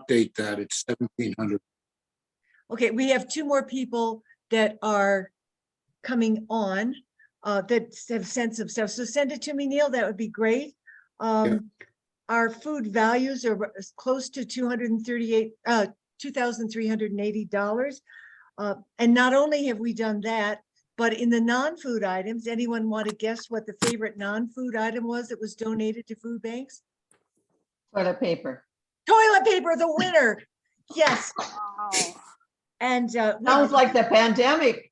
update that. It's 1,700. Okay, we have two more people that are coming on that have sent some stuff. So send it to me, Neil. That would be great. Our food values are close to $2,380. And not only have we done that, but in the non-food items, anyone want to guess what the favorite non-food item was that was donated to food banks? Toilet paper. Toilet paper, the winner. Yes. Oh, And Sounds like the pandemic.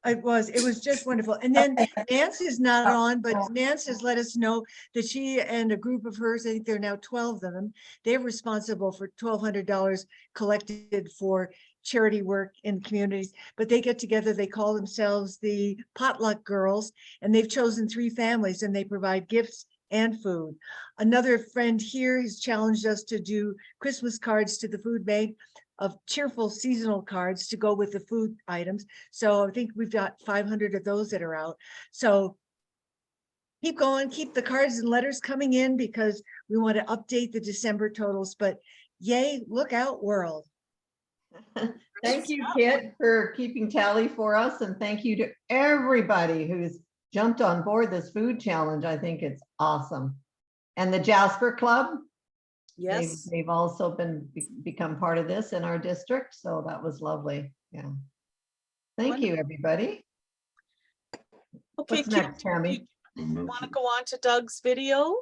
it was just wonderful. And then Nance is not on, but Nance has let us know that she and a group of hers, I think there are now 12 of them, they're responsible for $1,200 collected for charity work in communities. But they get together, they call themselves the Potluck Girls, and they've chosen 3 families and they provide gifts and food. Another friend here has challenged us to do Christmas cards to the food bank of cheerful seasonal cards to go with the food items. So I think we've got 500 of those that are out. So keep going, keep the cards and letters coming in because we want to update the December totals, but yay, look out world. Thank you, Kit, for keeping tally for us. And thank you to everybody who's jumped on board this food challenge. I think it's awesome. And the Jasper Club. Yes. They've also become part of this in our district. So that was lovely. Yeah. Thank you, everybody. okay. What's next, Tammy? Want to go on to Doug's video?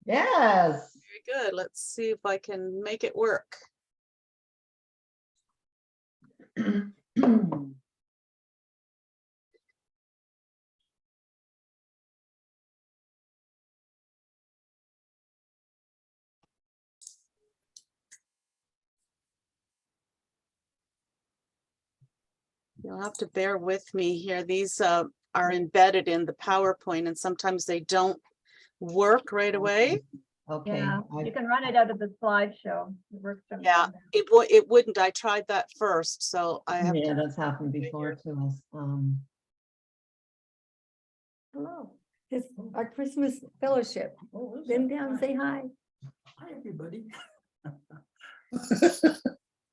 Yes. Very good. Let's see if I can make it work. You'll have to bear with me here. These are embedded in the PowerPoint and sometimes they don't work right away. Okay. Yeah, you can run it out of the slideshow. It works from Yeah, there. it wouldn't. I tried that first, so I have Yeah, to. that's happened before to us. Hello, it's our Christmas fellowship. Bend down and say hi. Hi, everybody.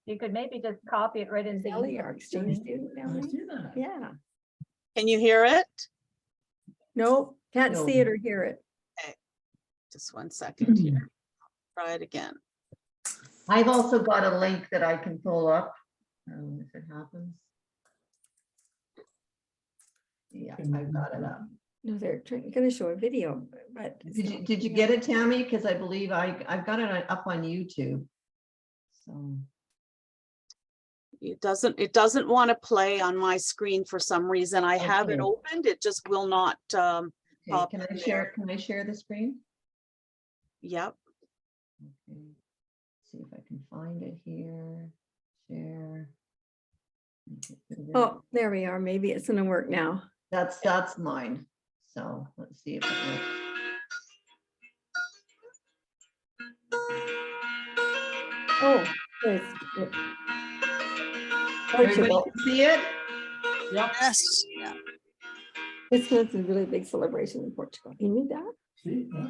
You could maybe just copy it right into Sally, our exchange student I down there. see that. Yeah, Can you hear it? no, can't No. see it or hear it. Just 1 second here. Try it again. I've also got a link that I can pull up if it happens. Yeah, I've got it up. No, they're gonna show a video, but. Did you get it, Tammy? Because I believe I've got it up on YouTube. So It doesn't want to play on my screen for some reason. I have it Okay. opened. It just will not. okay, Pop can I in share? there. Can I share the screen? Yep. Okay. See if I can find it here. Share. Oh, there we are. Maybe it's gonna work now. That's mine. So let's see if it works. Oh, it's Everybody Portugal. can see it? Yep. Yes. Yeah. This was a really big celebration in Portugal. You knew that? See, yeah.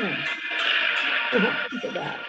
Yeah. Look at that.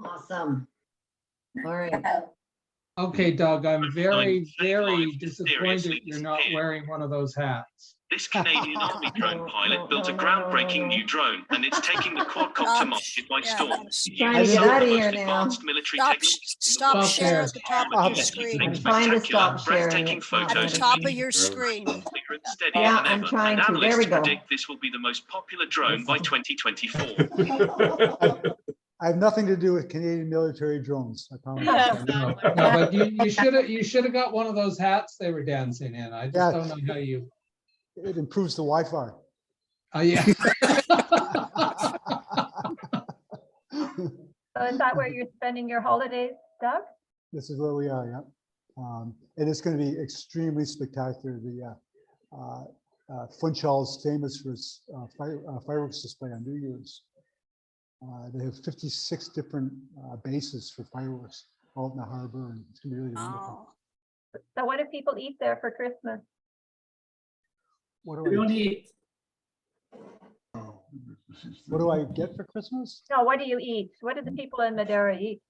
Awesome. All right. Okay, Doug, I'm very, very Mysteriously disappointed you're not disappeared. wearing one of those hats. This Canadian Army drone No, pilot built a no, no, groundbreaking no. new drone, and it's taking the quadcopter market by storm. It Trying to uses get some of out the of most here now. advanced military Stop, technology. stop Stop share there. at the top of your screen. I'm trying to stop sharing. Breathtaking It's not At the photos letting top me. of your screen. clear and steadier Yeah, than I'm ever, trying and to. There we analysts go. predict this will be the most popular drone by 2024. I have nothing to do with Canadian military drones. I promise. No, but you should have got one of those hats they were dancing in. I just Yeah. don't know how you. It improves the Wi-Fi. Oh, yeah. So is that where you're spending your holidays, Doug? This is where we are, yeah. And it's going to be extremely spectacular. The Funchal is famous for its fireworks display on New Year's. They have 56 different bases for fireworks out in the harbor, and it's going to be really wonderful. Oh, So what do people eat there for Christmas? What We do don't I, eat. what do I get for Christmas? No, what do you eat? What do the people in Madeira eat?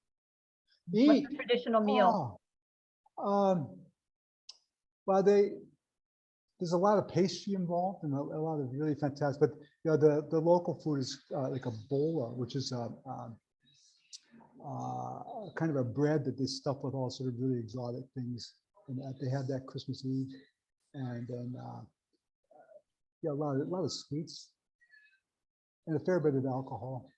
What's Eat. the traditional meal? Well, there's a lot of pastry involved and a lot of really fantastic, but you know, the local food is like a bola, which is kind of a bread that they stuff with all sort of really exotic things, and they have that Christmas Eve, and then yeah, a lot of sweets and a fair bit of alcohol.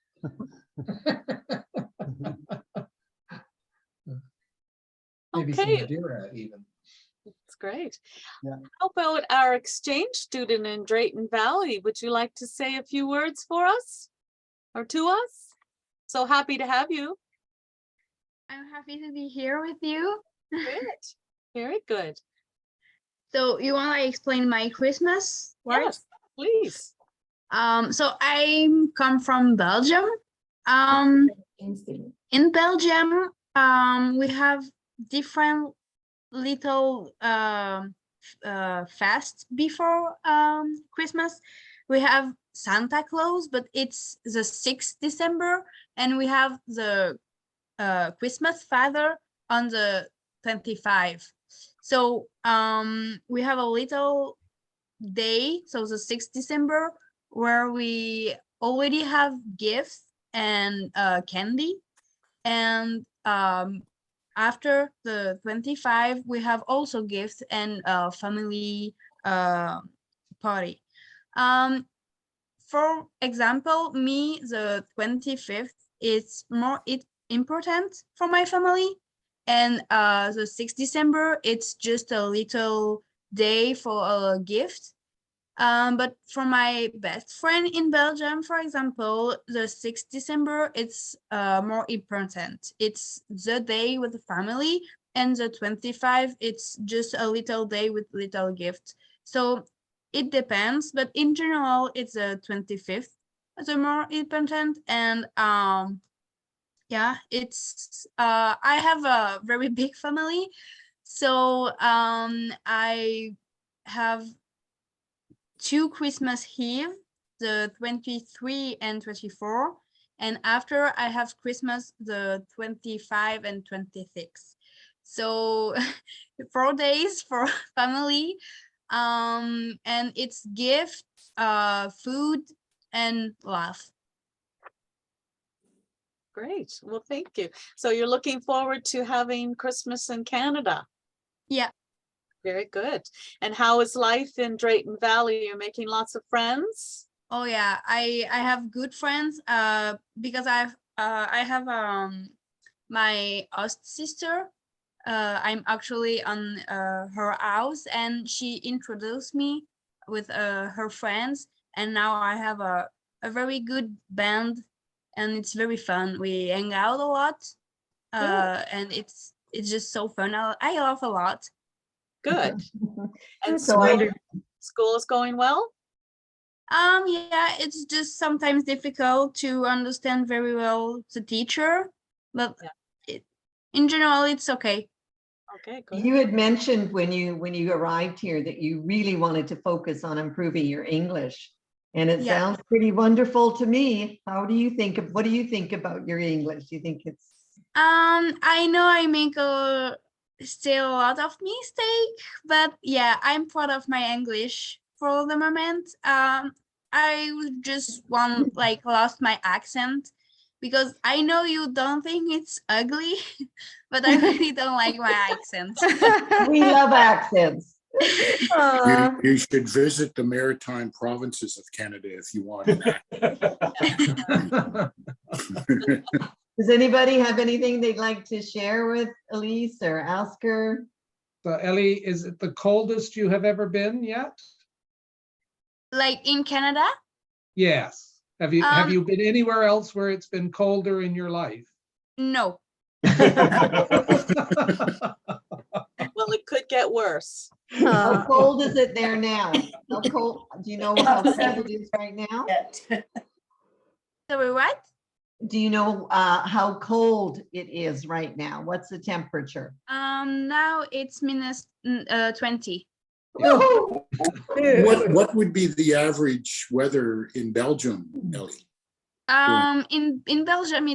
Maybe some Okay. Madeira even. That's great. Yeah. How about our exchange student in Drayton Valley? Would you like to say a few words for us or to us? So happy to have you. I'm happy to be here with you. Good. Very good. So you want to explain my Christmas, right? Yes, please. So I come from Belgium. In Belgium, we have different little fast before Christmas. We have Santa Claus, but it's the 6th December, and we have the Christmas Father on the 25th. So we have a little day, so the 6th December, where we already have gifts and candy, and after the 25, we have also gifts and family party. For example, me, the 25th is more important for my family, and the 6th December, it's just a little day for a gift. But for my best friend in Belgium, for example, the 6th December, it's more important. It's the day with the family, and the 25, it's just a little day with little gift. So it depends, but in general, it's the 25th, the more important. And yeah, it's I have a very big family, so I have 2 Christmas Eve, the 23 and 24, and after I have Christmas the 25 and 26. So 4 days for family, and it's gift, food, and laugh. Great. Well, thank you. So you're looking forward to having Christmas in Canada? Yeah. Very good. And how is life in Drayton Valley? You're making lots of friends? Oh yeah, I have good friends because I have my host sister. I'm actually on her house, and she introduced me with her friends, and now I have a very good band, and it's very fun. We hang out a lot, and it's just so fun. I laugh a lot. Good. And So I- school is going well? Yeah, it's just sometimes difficult to understand very well the teacher, but in general, it's okay. Okay, good. You had mentioned when you arrived here that you really wanted to focus on improving your English. And it Yeah. sounds pretty wonderful to me. What do you think about your English? Do you think it's I know I make still a lot of mistake, but yeah, I'm proud of my English for the moment. I just lost my accent because I know you don't think it's ugly, but I really don't like my accent. we love accents. You should visit the maritime provinces of Canada if you want. Does anybody have anything they'd like to share with Elise or ask her? So Ellie, is it the coldest you have ever been yet? Like in Canada? Yes. Have you been anywhere else where it's been colder in your life? No. Well, it could get worse. How cold is it there now? How cold? Do you know how cold it is right now? Sorry, what? Do you know how cold it is right now? What's the temperature? Now it's minus 20. What would be the average weather in Belgium, Ellie? In Belgium,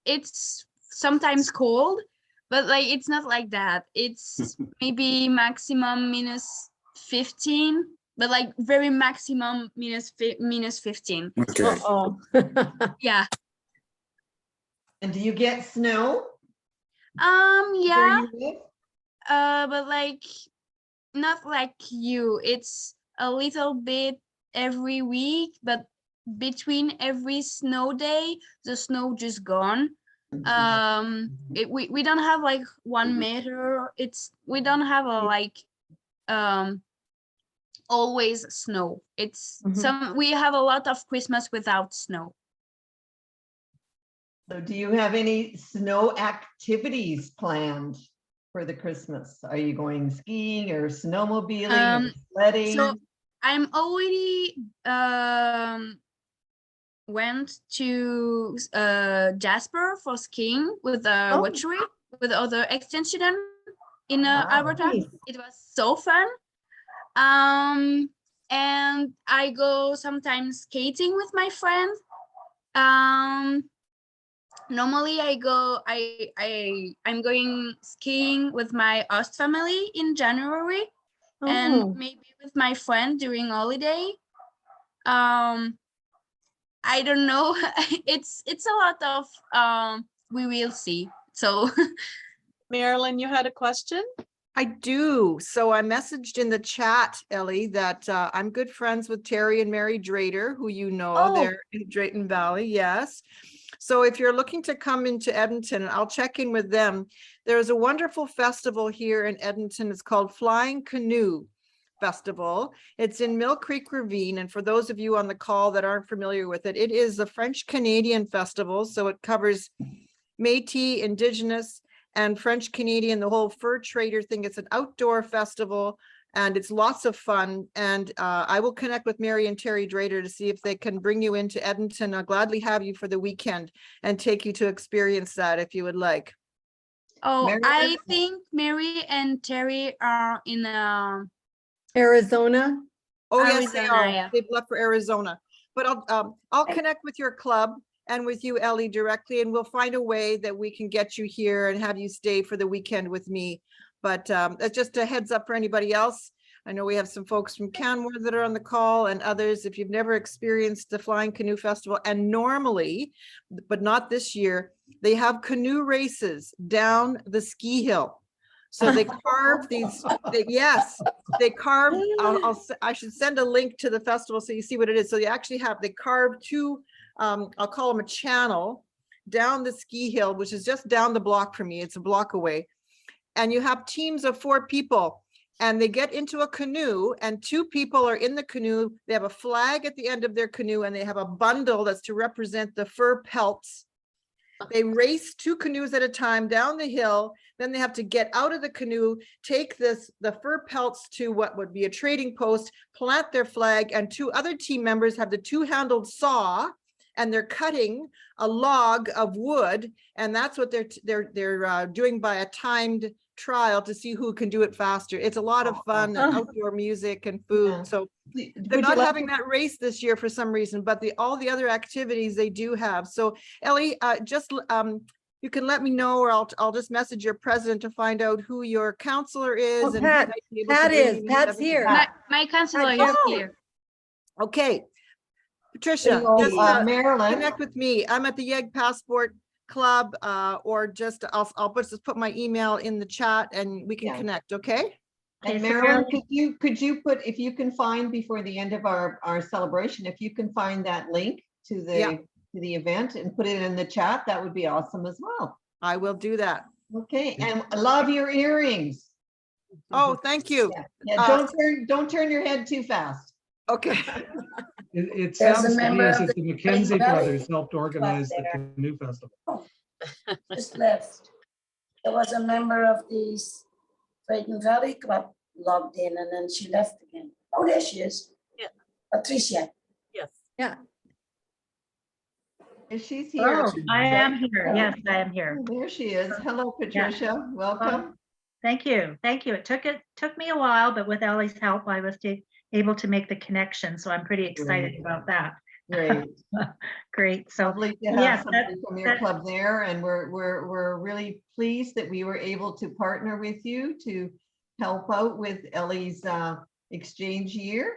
it's sometimes cold, but it's not like that. It's maybe maximum minus 15, but very maximum minus 15. Okay. Yeah. And do you get snow? Yeah, Where you live? but not like you. It's a little bit every week, but between every snow day, the snow just gone. We don't have 1 meter. We don't have always snow. It's we have a lot of Christmas without snow. So do you have any snow activities planned for the Christmas? Are you going skiing or snowmobiling or sledding? So I'm already went to Jasper for skiing with a watchery with other extension in Alberta. It was so fun. And I go sometimes skating with my friends. Normally I'm going skiing with my host family in January and maybe with my friend during holiday. I don't know. It's a lot of we will see. So Marilyn, you had a question? I do. So I messaged in the chat, Ellie, that I'm good friends with Terry and Mary Drader, who you know, they're in Drayton Valley. Yes. So if you're looking to come into Edmonton, I'll check in with them. There's a wonderful festival here in Edmonton. It's called Flying Canoe Festival. It's in Mill Creek Ravine. And for those of you on the call that aren't familiar with it, it is the French Canadian festival. So it covers Métis, Indigenous, and French Canadian, the whole fur trader thing. It's an outdoor festival and it's lots of fun. And I will connect with Mary and Terry Drader to see if they can bring you into Edmonton. I'll gladly have you for the weekend and take you to experience that if you would like. Oh, Mary- I think Mary and Terry are in Arizona. Oh, yes, they Arizona, are. yeah. They've left for Arizona. But I'll connect with your club and with you, Ellie, directly, and we'll find a way that we can get you here and have you stay for the weekend with me. But that's just a heads up for anybody else. I know we have some folks from Canmore that are on the call and others. If you've never experienced the Flying Canoe Festival, and normally, but not this year, they have canoe races down the ski hill. So they carve these, they carve, I should send a link to the festival so you see what it is. So they actually they carve two, I'll call them a channel down the ski hill, which is just down the block from me. It's a block away. And you have teams of 4 people and they get into a canoe and 2 people are in the canoe. They have a flag at the end of their canoe and they have a bundle that's to represent the fur pelts. They race 2 canoes at a time down the hill. Then they have to get out of the canoe, take the fur pelts to what would be a trading post, plant their flag, and 2 other team members have the 2-handled saw, and they're cutting a log of wood, and that's what they're doing by a timed trial to see who can do it faster. It's a lot of fun, and outdoor music and food. Yeah. So Would they're you not like having to- that race this year for some reason, but all the other activities they do have. So Ellie, you can let me know, or I'll just message your president to find out who your counselor is. Oh, and who Pat. might be able to Pat bring is. you in Pat's every- here. My counselor is Oh. here. Okay. Patricia, So, just Marilyn, connect with me. I'm at the YEG Passport Club, or just I'll just put my email in the chat and we can Yeah. connect, okay? and Okay, so Marilyn, Marilyn- could you put, if you can find before the end of our celebration, if you can find that link to Yeah. the event and put it in the chat, that would be awesome as well. I will do that. Okay, and I love your earrings. Oh, thank you. Yeah, don't turn your head too fast. Okay. It There's a sounds to me member as of if the the Mackenzie Spring Valley brothers helped organize the there. canoe festival. Just left. There was a member of the Spring Valley Club logged in and then she left again. Oh, there she is. Yeah. Patricia. Yes. She's here. Oh, I am here. Yes, I am here. Oh, there she is. Hello, Patricia. Welcome. Thank you. Thank you. It took me a while, but with Ellie's help, I was able to make the connection. So I'm pretty excited about that. Great. Great. So Lovely to have yes, somebody from your club there, and we're really pleased that we were able to partner with you to help out with Ellie's exchange year.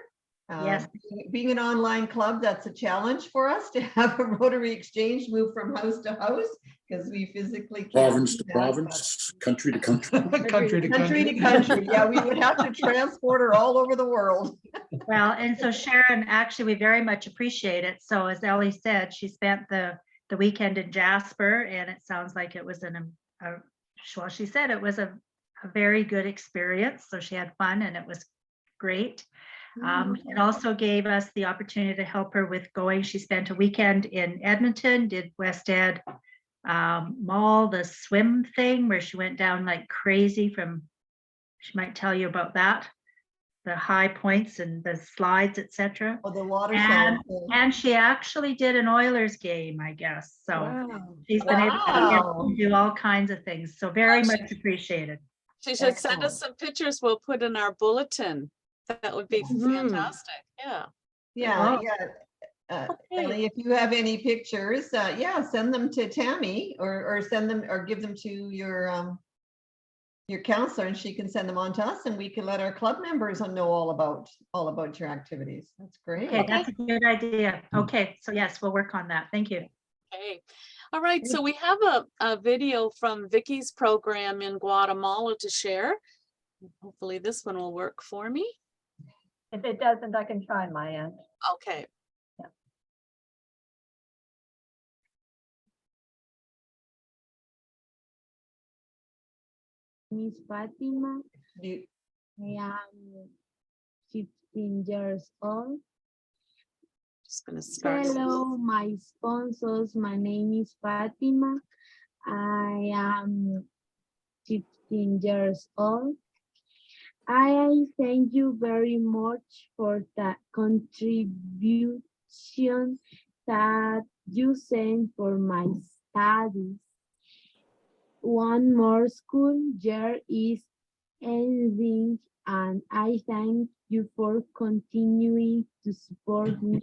Yes. Being an online club, that's a challenge for us to have a Rotary exchange move from house to house because we physically can't. Province do to that, province, country to country. Country to Country to country. country. Yeah, we would have to transport her all over the world. Well, and so Sharon, actually, we very much appreciate it. So as Ellie said, she spent the weekend in Jasper, and it sounds like it was well, she said it was a very good experience. So she had fun and it was great. It also gave us the opportunity to help her with going. She spent a weekend in Edmonton, did West Ed Mall, the swim thing where she went down like crazy she might tell you about that, the high points and the slides, etc. Oh, the water And she actually did an Oilers game, I guess. So she's been able to do all kinds of things. So very much appreciated. She should send us some pictures. We'll put in our bulletin. That would be fantastic. Yeah. Yeah, Oh. yeah. Okay. Ellie, if you have any pictures, yeah, send them to Tammy or send them or give them to your counselor and she can send them on to us and we can let our club members know all about your activities. That's great. Okay, that's a good idea. Okay, so yes, we'll work on that. Thank you. Okay. All right. So we have a video from Vicky's program in Guatemala to share. Hopefully this one will work for me. If it doesn't, I can try my end. Okay. Miss Fatima. You- I am 15 years old. Just gonna start. Hello, my sponsors. My name is Fatima. I am 15 years old. I thank you very much for the contribution that you sent for my studies. One more school year is ending, and I thank you for continuing to support me.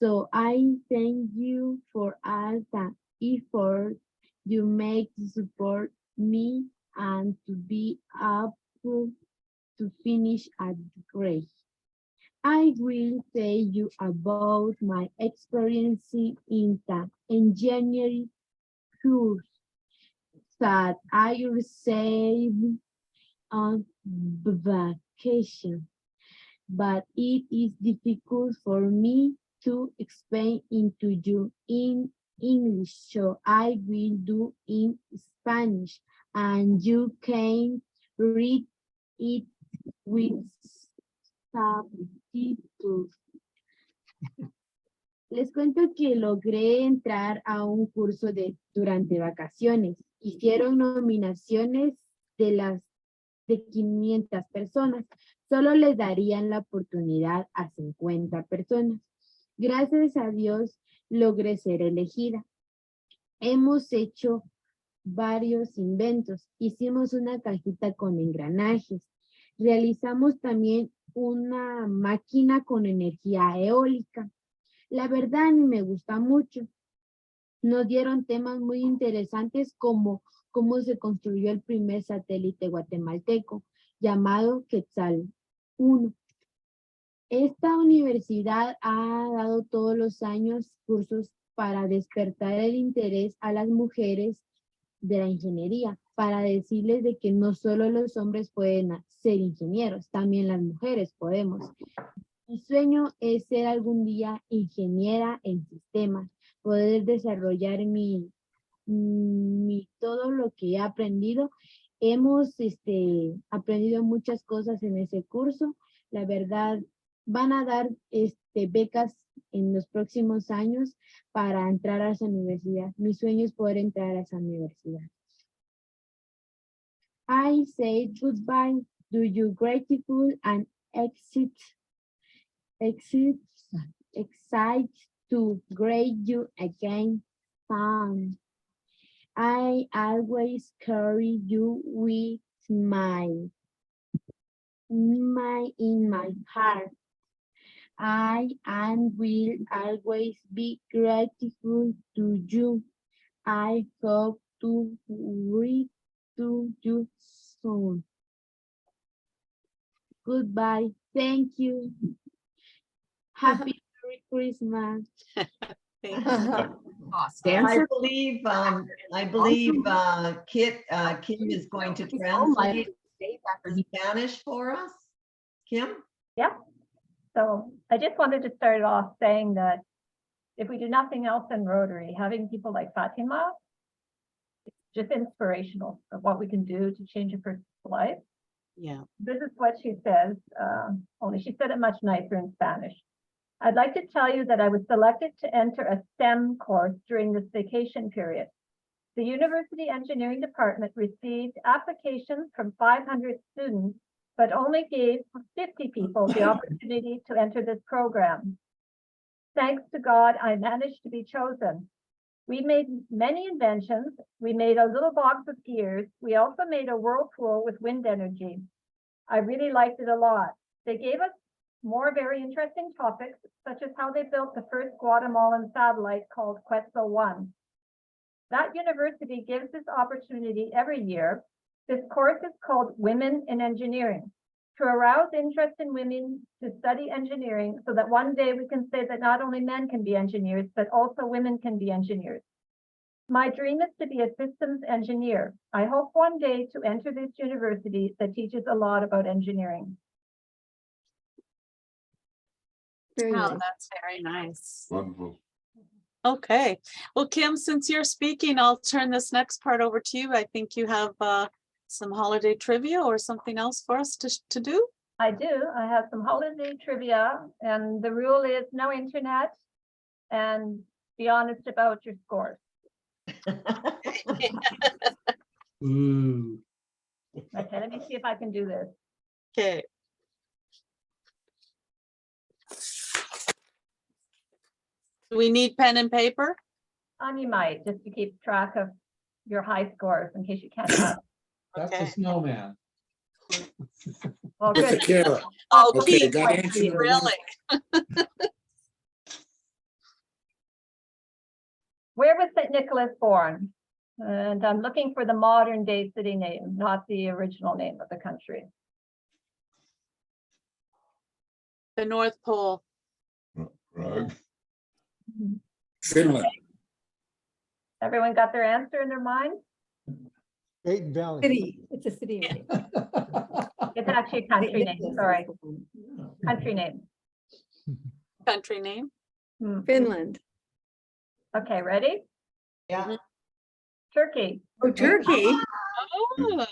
So I thank you for all the effort you make to support me and to be able to finish a degree. I will tell you about my experience in the engineering course that I received on vacation, but it is difficult for me to explain into you in English, so I will do in Spanish, and you can read it with subtitles. Les cuento que logré entrar a un curso durante vacaciones. Hicieron nominaciones de 500 personas. Solo les darían la oportunidad a 50 personas. Gracias a Dios logré ser elegida. Hemos hecho varios inventos. Hicimos una cajita con engranajes. Realizamos también una máquina con energía eólica. La verdad me gusta mucho. Nos dieron temas muy interesantes como cómo se construyó el primer satélite guatemalteco llamado Quetzal 1. Esta universidad ha dado todos los años cursos para despertar el interés a las mujeres de la ingeniería, para decirles de que no solo los hombres pueden ser ingenieros, también las mujeres podemos. Mi sueño es ser algún día ingeniera en sistemas, poder desarrollar todo lo que he aprendido. Hemos aprendido muchas cosas en ese curso. La verdad, van a dar becas en los próximos años para entrar a esa universidad. Mi sueño es poder entrar a esa universidad. I say goodbye to you, grateful and excited to greet you again, Sam. I always carry you with in my heart. I and will always be grateful to you. I hope to read to you soon. Goodbye. Thank you. Happy Merry Christmas. I believe Kim is going to translate the Spanish for us. Kim? Yeah. So I just wanted to start off saying that if we do nothing else in Rotary, having people like Fatima, it's just inspirational of what we can do to change a person's life. Yeah. This is what she says, only she said it much nicer in Spanish. I'd like to tell you that I was selected to enter a STEM course during this vacation period. The University Engineering Department received applications from 500 students, but only gave 50 people the opportunity to enter this program. Thanks to God, I managed to be chosen. We made many inventions. We made a little box with gears. We also made a whirlpool with wind energy. I really liked it a lot. They gave us more very interesting topics, such as how they built the first Guatemalan satellite called Quetzal 1. That university gives this opportunity every year. This course is called Women in Engineering, to arouse interest in women to study engineering so that one day we can say that not only men can be engineers, but also women can be engineers. My dream is to be a systems engineer. I hope one day to enter this university that teaches a lot about engineering. Very Oh, nice. that's very nice. Wonderful. Okay. Well, Kim, since you're speaking, I'll turn this next part over to you. I think you have some holiday trivia or something else for us to do. I do. I have some holiday trivia, and the rule is no internet, and be honest about your scores. Ooh. Okay, let me see if I can do this. Okay. Do we need pen and paper? You might, just to keep track of your high scores in case you can't have. That's Okay. a snowman. Well, With the good. carrot. Oh, Okay, Keith, got answer number one. really? Where was St. Nicholas born? And I'm looking for the modern day city name, not the original name of the country. The North Pole. Finland. Everyone got their answer in their mind? Dayton Valley. City, it's a city name. It's actually a country name, sorry. Country name. Country name. Finland. Okay, ready? Yeah. Turkey. Oh, Turkey. Oh,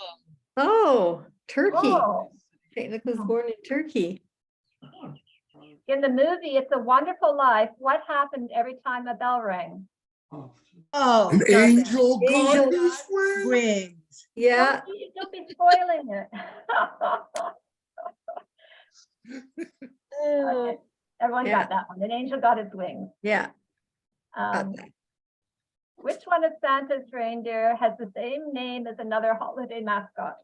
Oh, Turkey. Oh, St. Nicholas born in Turkey. In the movie, It's a Wonderful Life, what happened every time a bell rang? Oh. An got that. angel got Angel his wings. wings. Yeah, Don't be spoiling it. Okay, everyone Yeah. got that one. An angel got his wings. yeah. Um, which one of Santa's reindeer has the same name as another holiday mascot?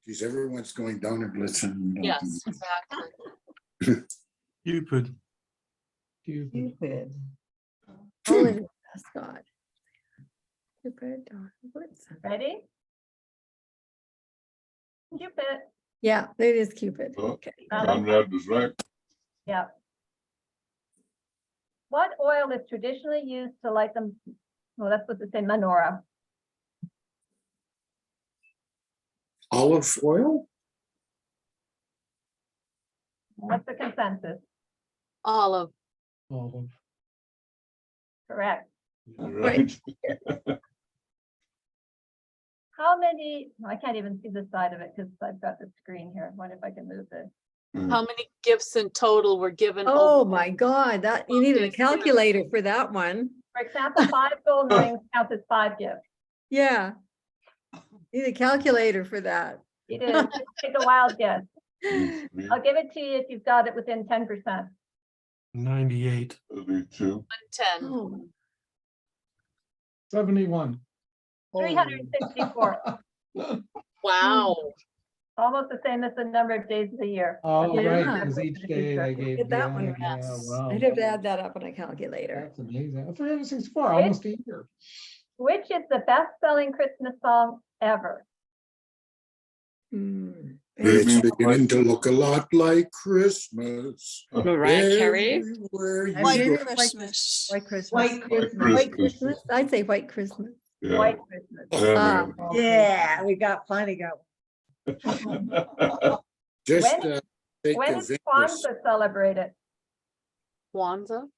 Geez, everyone's going down and listen. Yes, exactly. Cupid. Cupid. Holiday mascot. Cupid, what's- Ready? Cupid. Yeah, it is Cupid. Oh. Okay. Conrad was right. Yeah. What oil is traditionally used to light them? Well, that's supposed to say menorah. Olive oil? What's the consensus? Olive. Correct. Right. How many, I can't even see the side of it because I've got the screen here. I wonder if I can move this. How many gifts in total were given? Oh over- my God, that, you needed a calculator for that one. For example, 5 gold rings counts as 5 gifts. Yeah. Need a calculator for that. It is. Just take a wild guess. I'll give it to you if you've got it within 10%. 98. 32. 10. Oh, 71. 364. Wow. Almost the same as the number of days of the year. Oh, Yeah. right, because each day they gave. Get that yeah, one yeah, right. wow. I'd have to add that up on a calculator. That's amazing. 364, almost a year. Which is the best-selling Christmas song ever? Hmm. It's beginning to look a lot like Christmas. Mariah Carey. Everywhere I you did go. White Christmas. White White Christmas. White Christmas? I'd say White Christmas. Yeah. White Christmas. Ah, Yeah, we got plenty going. Just When- take When of is interest. Kwanzaa celebrated? Kwanzaa.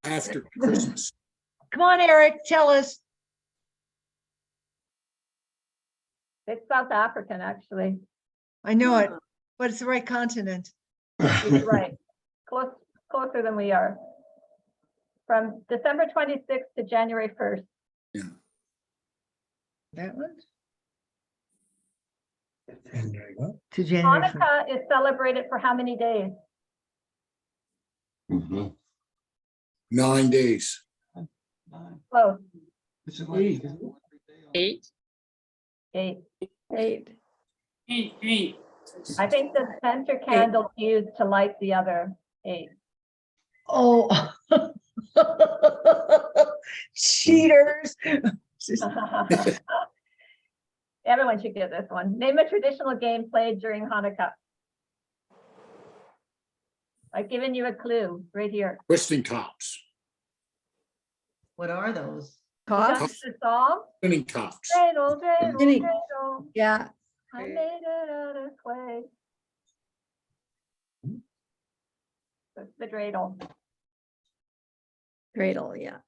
After Christmas. Come on, Eric, tell us. It's South African, actually. I know it, but it's the right continent. It's right. Closer than we are. From December 26th to January 1st. That one? What? To January. 1st. Hanukkah is celebrated for how many days? Mhm. 9 days. Close. 8. 8. 8. 8. I think the center candle used to light the other 8. Oh. Cheaters. Everyone should get this one. Name a traditional game played during Hanukkah. I've given you a clue right here. Twisting tops. What are those? You got Cops? the song? Spinning tops. Dreidel, dreidel, Spinning. dreidel. Yeah. I made it out of clay. That's the dreidel. Dreidel, yeah.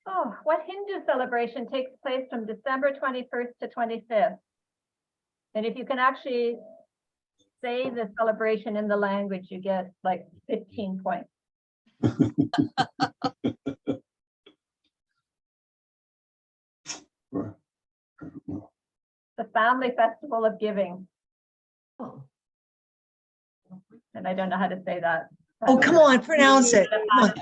Oh, what Hindu celebration takes place from December 21st to 25th? And if you can actually say the celebration in the language, you get like 15 points. The Family Festival of Giving. Oh. And I don't know how to say that. Oh, come on, pronounce it. Come on.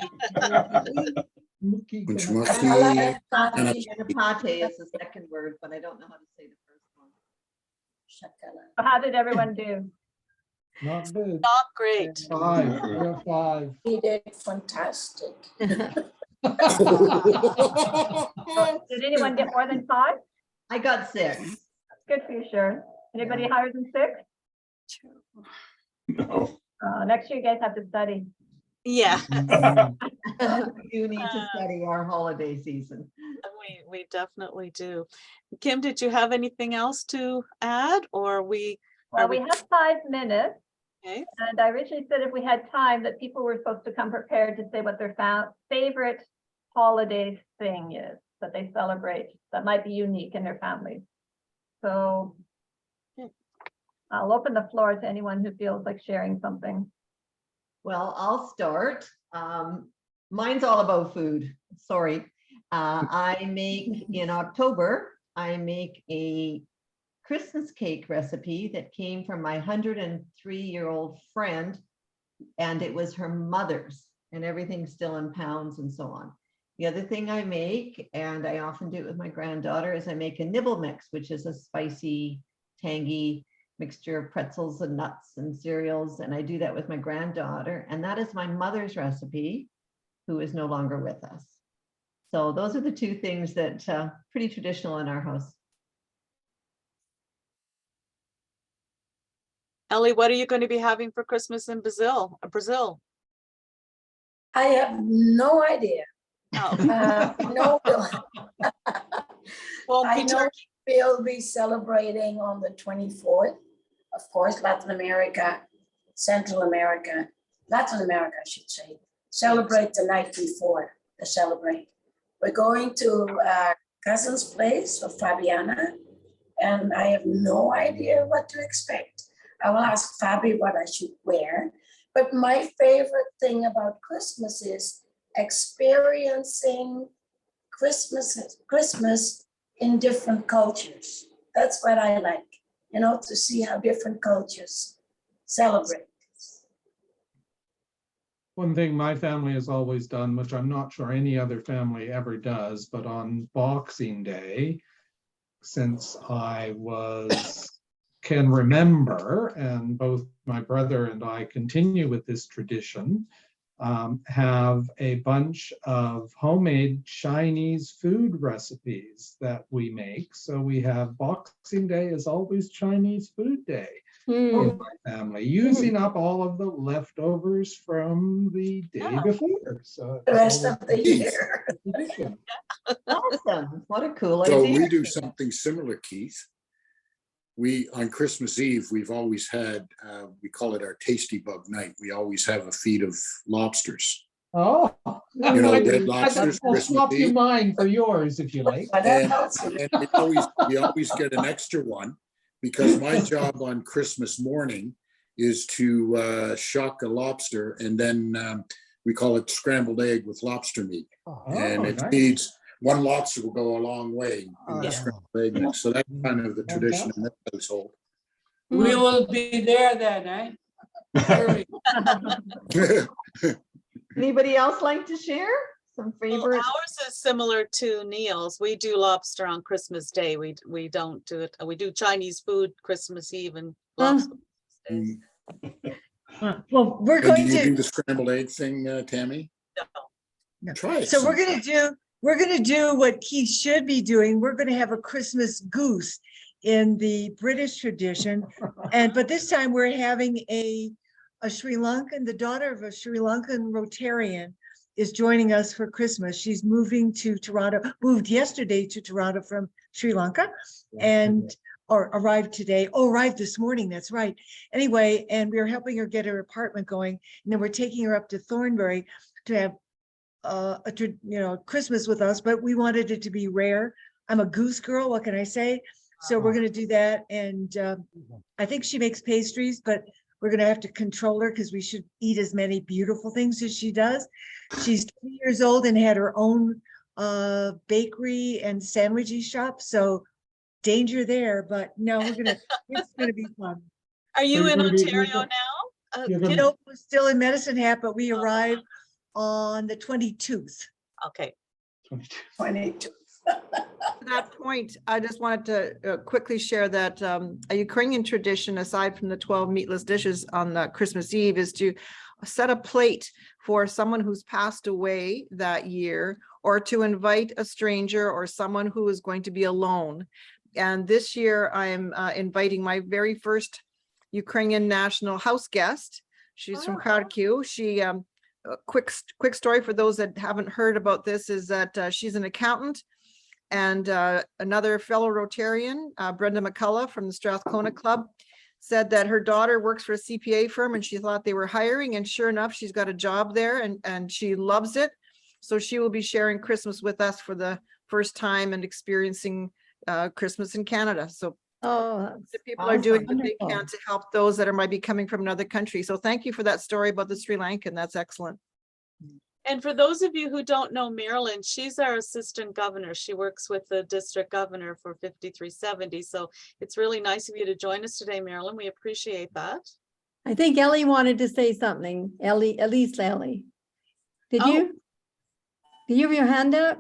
Which And must a be. pate is the second word, but I don't know how to say the first one. So how did everyone do? Not good. Not great. 5. We're 5. He did fantastic. Did anyone get more than 5? I got 6. That's good for you, Sharon. Anybody higher than 6? No. Next year you guys have to study. Yeah. You need to study our holiday season. We definitely do. Kim, did you have anything else to add, or we? Well, we have 5 minutes. Okay. And I originally said if we had time that people were supposed to come prepared to say what their favorite holiday thing is that they celebrate that might be unique in their families. So I'll open the floor to anyone who feels like sharing something. Well, I'll start. Mine's all about food. Sorry. I make in October, I make a Christmas cake recipe that came from my 103-year-old friend, and it was her mother's, and everything's still in pounds and so on. The other thing I make, and I often do it with my granddaughter, is I make a nibble mix, which is a spicy, tangy mixture of pretzels and nuts and cereals. And I do that with my granddaughter. And that is my mother's recipe, who is no longer with us. So those are the two things that pretty traditional in our house. Ellie, what are you going to be having for Christmas in Brazil? I have no idea. Oh. No, Won't I be know turkey. we'll be celebrating on the 24th. Of course, Latin America, Latin America, I should say, celebrate the night before the celebrate. We're going to a cousin's place for Fabiana, and I have no idea what to expect. I will ask Fabi what I should wear. But my favorite thing about Christmas is experiencing Christmas in different cultures. That's what I like, to see how different cultures celebrate. One thing my family has always done, which I'm not sure any other family ever does, but on Boxing Day, since I can remember, and both my brother and I continue with this tradition, have a bunch of homemade Chinese food recipes that we make. So we have Boxing Day is always Chinese food day in my family, using up all of the leftovers from the day before. So The rest of the year. Awesome. What a cool So idea. we do something similar, Keith. On Christmas Eve, we've always had, we call it our tasty bug night. We always have a feed of lobsters. Oh, red lobsters, I'll Christmas swap you Eve. mine for yours if you like. And we always get an extra one, because my job on Christmas morning is to shock a lobster, and then we call it scrambled egg with lobster meat. And it feeds, one lobster will go a long way in the scrambled egg mix. So that's kind of the tradition in that household. We will be there that night. Early. Anybody else like to share some favorite? Ours is similar to Neil's. We do lobster on Christmas Day. We don't do it. We do Chinese food Christmas Eve and lobster. Well, we're And going do you to do the scrambled egg thing, Tammy? No. Try it. So we're gonna do what Keith should be doing. We're gonna have a Christmas goose in the British tradition, but this time we're having a Sri Lankan. The daughter of a Sri Lankan Rotarian is joining us for Christmas. She's moving to Toronto. Moved yesterday to Toronto from Sri Lanka, or arrived today. Oh, arrived this morning. That's right. Anyway, and we are helping her get her apartment going, and then we're taking her up to Thornbury to have Christmas with us, but we wanted it to be rare. I'm a goose girl, what can I say? So we're going to do that. And I think she makes pastries, but we're going to have to control her because we should eat as many beautiful things as she does. She's 20 years old and had her own bakery and sandwichy shop. So danger there, but no, it's going to be fun. Are you in Ontario now? Nope, we're still in Medicine Hat, but we arrive on the 22th. Okay. 22. To that point, I just wanted to quickly share that a Ukrainian tradition, aside from the 12 meatless dishes on Christmas Eve, is to set a plate for someone who's passed away that year, or to invite a stranger or someone who is going to be alone. And this year I'm inviting my very first Ukrainian national house guest. She's from Kharkiv. She quick story for those that haven't heard about this is that she's an accountant, and another fellow Rotarian, Brenda McCullough from the Strathcona Club, said that her daughter works for a CPA firm and she thought they were hiring, and sure enough, she's got a job there and she loves it. So she will be sharing Christmas with us for the first time and experiencing Christmas in Canada. So Oh, The people are doing what they wonderful. can to help those that are might be coming from another country. So thank you for that story about the Sri Lankan. That's excellent. And for those of you who don't know Marilyn, she's our assistant governor. She works with the district governor for 5370. So it's really nice of you to join us today, Marilyn. We appreciate that. I think Ellie wanted to say something. Ellie, at least Ellie. Did Oh. you? Did you have your hand up?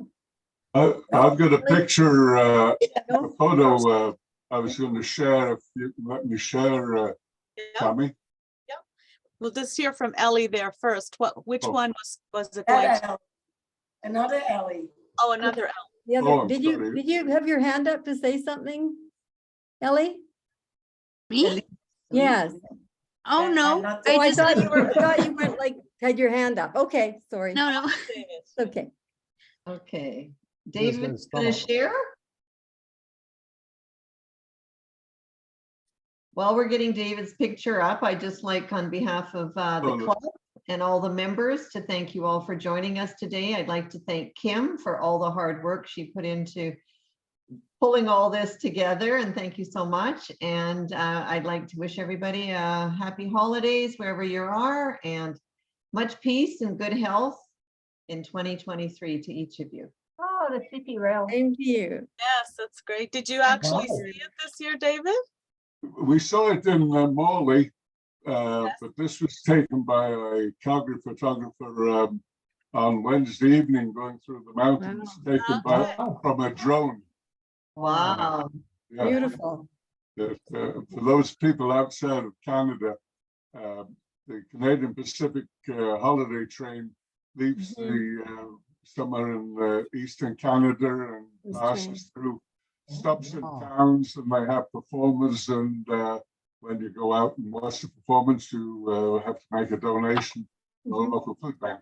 I've got a picture, a No? photo I was going to share, if you can let me share, Tammy. We'll just hear from Ellie there first. Which Oh. one was it going to? Another Ellie. Oh, another Ellie. The other, Oh, I'm did you sorry. have your hand up to say something? Ellie? Me? Yes. Oh, no. not Oh, I just thought you went like, had your hand up. Okay, sorry. No, no. It's okay. Okay, Just David, his gonna thumb up. share? While we're getting David's picture up, I just like on behalf of the Oh, no. club and all the members to thank you all for joining us today. I'd like to thank Kim for all the hard work she put into pulling all this together, and thank you so much. And I'd like to wish everybody happy holidays wherever you are, and much peace and good health in 2023 to each of you. Oh, the city rail. Same to you. Yes, that's great. Did you actually see it this year, David? We saw it in Morley, but this was taken by a Calgary photographer on Wednesday evening going through the mountains, taken by from a drone. Wow. Yeah. Beautiful. For those people outside of Canada, the Canadian Pacific holiday train leaves the somewhere in eastern Canada and passes through stops in towns, and they have performers, and when you go out and watch the performance, you have to make a donation to the local food bank.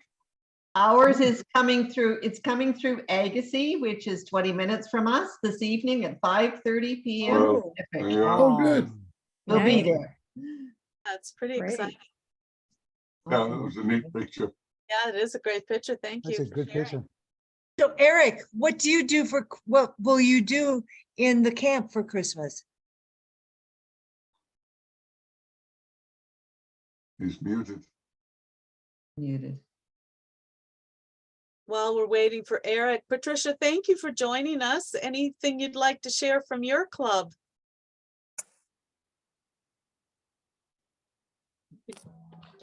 Ours is coming through, it's coming through Agassiz, which is 20 minutes from us this evening at 5:30 p.m. Well, Pacific. yeah. Oh, good. We'll be there. That's pretty exciting. Yeah, that was a neat picture. Yeah, it is a great picture. Thank you. That's a good picture. So Eric, what do you do what will you do in the camp for Christmas? He's muted. Muted. While we're waiting for Eric, Patricia, thank you for joining us. Anything you'd like to share from your club?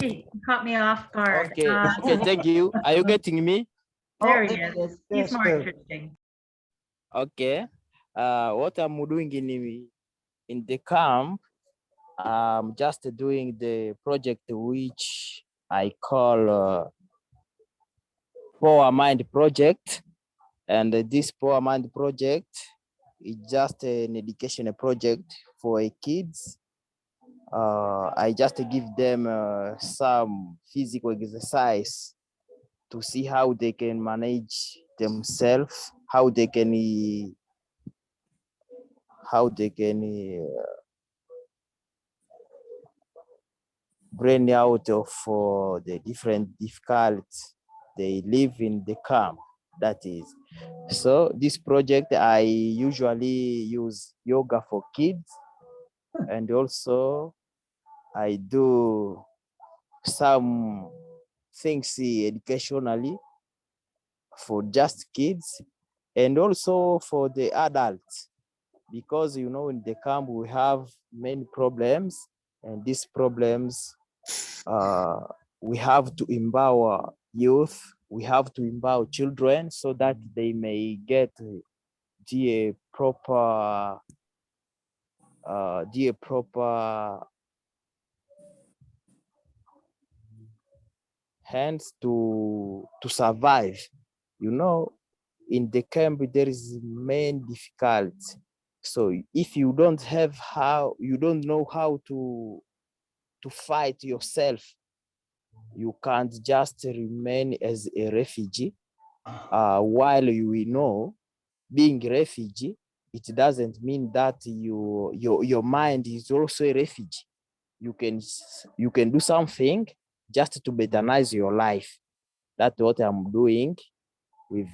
Gee, you caught me off guard. Okay, okay, thank you. Are you getting me? There Oh, he there is. is. He's Yes, more good. interesting. Okay. What I'm doing in the camp, I'm just doing the project which I call Power Mind Project. And this Power Mind Project is just an educational project for kids. I just give them some physical exercise to see how they can manage themselves, how they can bring out of the different difficulties they live in the camp. That is. So this project, I usually use yoga for kids, and also I do some things educationally for just kids, and also for the adults, because in the camp we have many problems, and these problems we have to empower youth, we have to empower children so that they may get the proper hands to survive. In the camp there is main difficulty. So if you don't know how to fight yourself, you can't just remain as a refugee. While you know being a refugee, it doesn't mean that your mind is also a refugee. You can do something just to betterize your life. That's what I'm doing with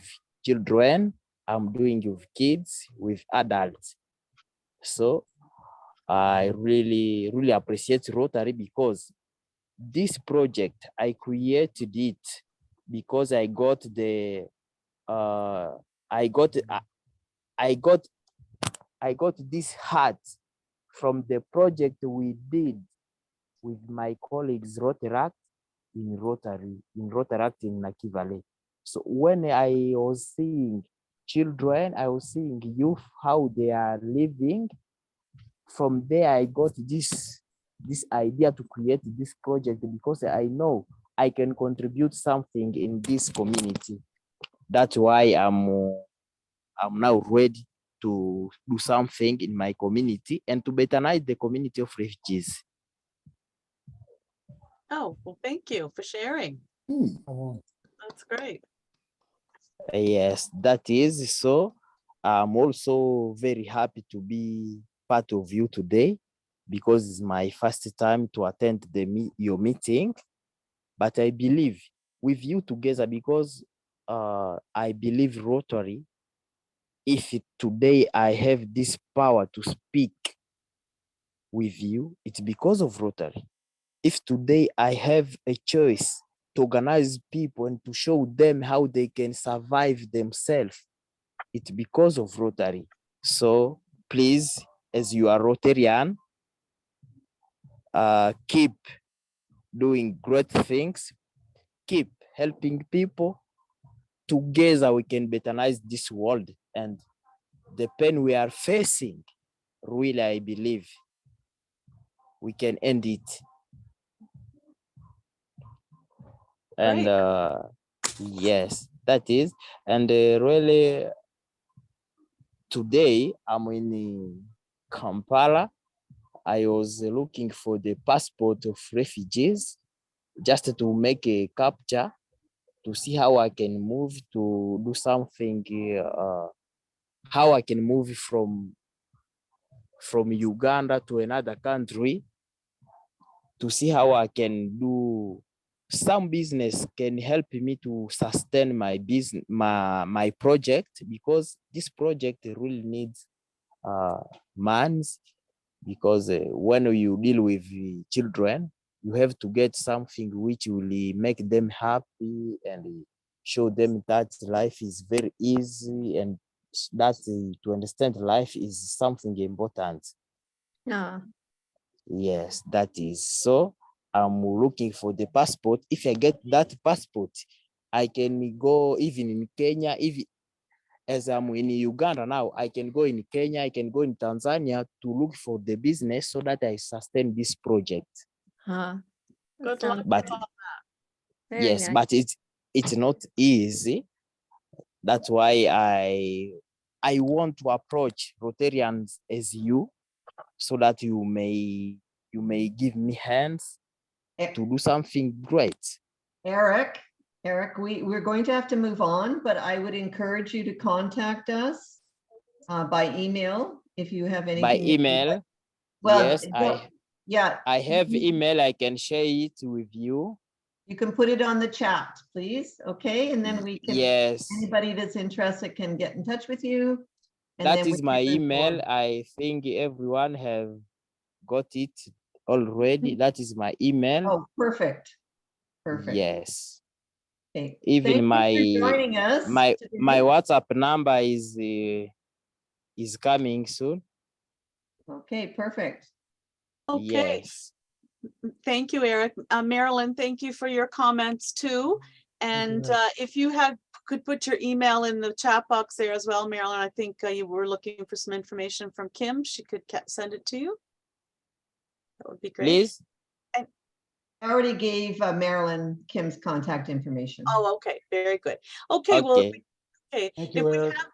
children. I'm doing with kids, with adults. So I really appreciate Rotary because this project, I created it because I got the, I got this heart from the project we did with my colleagues Rotaract in Rotaract in Naki Valley. So when I was seeing children, I was seeing youth, how they are living. From there, I got this idea to create this project because I know I can contribute something in this community. That's why I'm now ready to do something in my community and to betternize the community of refugees. Oh, well, thank you for sharing. That's great. Yes, that is so. I'm also very happy to be part of you today because it's my first time to attend your meeting. But I believe with you together because I believe Rotary, if today I have this power to speak with you, it's because of Rotary. If today I have a choice to organize people and to show them how they can survive themselves, it's because of Rotary. So please, as you are Rotarian, keep doing great things, keep helping people. Together we can betternize this world, and the pain we are facing, really, I believe we can end it. And yes, that is. And really, today I'm in Kampala. I was looking for the passport of refugees just to make a capture to see how I can move to do something, how I can move from Uganda to another country to see how I can do some business can help me to sustain my business, my project, because this project really needs months, because when you deal with children, you have to get something which will make them happy and show them that life is very easy and that to understand life is something important. Yeah. Yes, that is. So I'm looking for the passport. If I get that passport, I can go even in Kenya. If as I'm in Uganda now, I can go in Kenya, I can go in Tanzania to look for the business so that I sustain this project. Good luck. But yes, but it's not easy. That's why I want to approach Rotarians as you, so that you may give me hands to do something great. Eric, we're going to have to move on, but I would encourage you to contact us by email if you have anything. By email? Well, yes, I have email. I can share it with you. You can put it on the chat, please. Okay, and then we can. Yes. Anybody that's interested can get in touch with you. And That is my email. I think everyone have got it already. That is my email. Oh, perfect. Perfect. Yes. Okay. Even Thank you for joining us my today. WhatsApp number is coming soon. Okay, perfect. Okay. Yes. Thank you, Eric. Marilyn, thank you for your comments too. And if you could put your email in the chat box there as well, Marilyn. I think you were looking for some information from Kim. She could send it to you. That would be great. Please. I already gave Marilyn Kim's contact information. Oh, okay. Very good. Okay. Well, okay. Thank If you, we Eric. have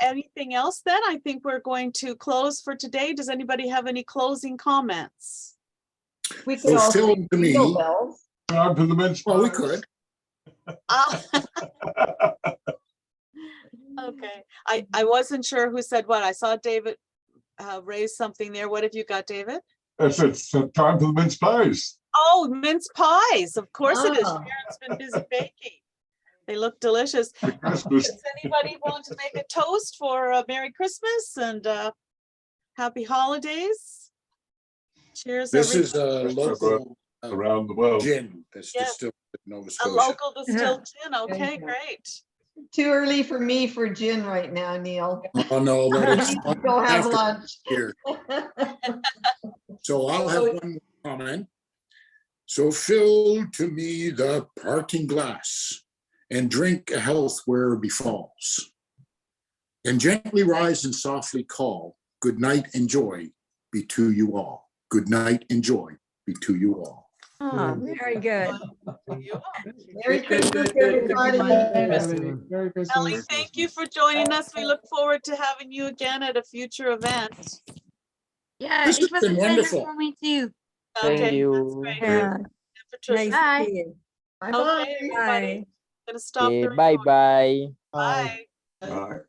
anything else, then I think we're going to close for today. Does anybody have any closing comments? We could Well, all still sing to me. jingle bells. Time for the mince Well, we pies. could. Okay. I wasn't sure who said what. I saw David raise something there. What have you got, David? It's time for the mince pies. Oh, mince pies. Of course it is. Ah. Sharon's been busy baking. They look delicious. Christmas. Does anybody want to make a toast for Merry Christmas and Happy Holidays? Cheers, This is everybody. a local Around the world. gin that's Yes. distilled in Nova A Scotia. local distilled gin. Okay, you. great. Too early for me for gin right now, Neil. Oh, no, but I it's need to go have after lunch. here. So I'll have one more comment. So fill to me the parting glass and drink a health where befalls. And gently rise and softly call, good night and joy be to you all. Good night and joy be to you all. Oh, very good. Merry Christmas, everybody. Merry Christmas. Ellie, thank you for joining us. We look forward to having you again at a future event. Yeah, This it has was a been pleasure wonderful. for me too. Thank Okay, you. that's great. Yeah, And nice Patricia. Bye. to see you. Bye-bye. Okay, everybody. Bye. Gonna stop Okay, the bye recording. bye. Bye. All right.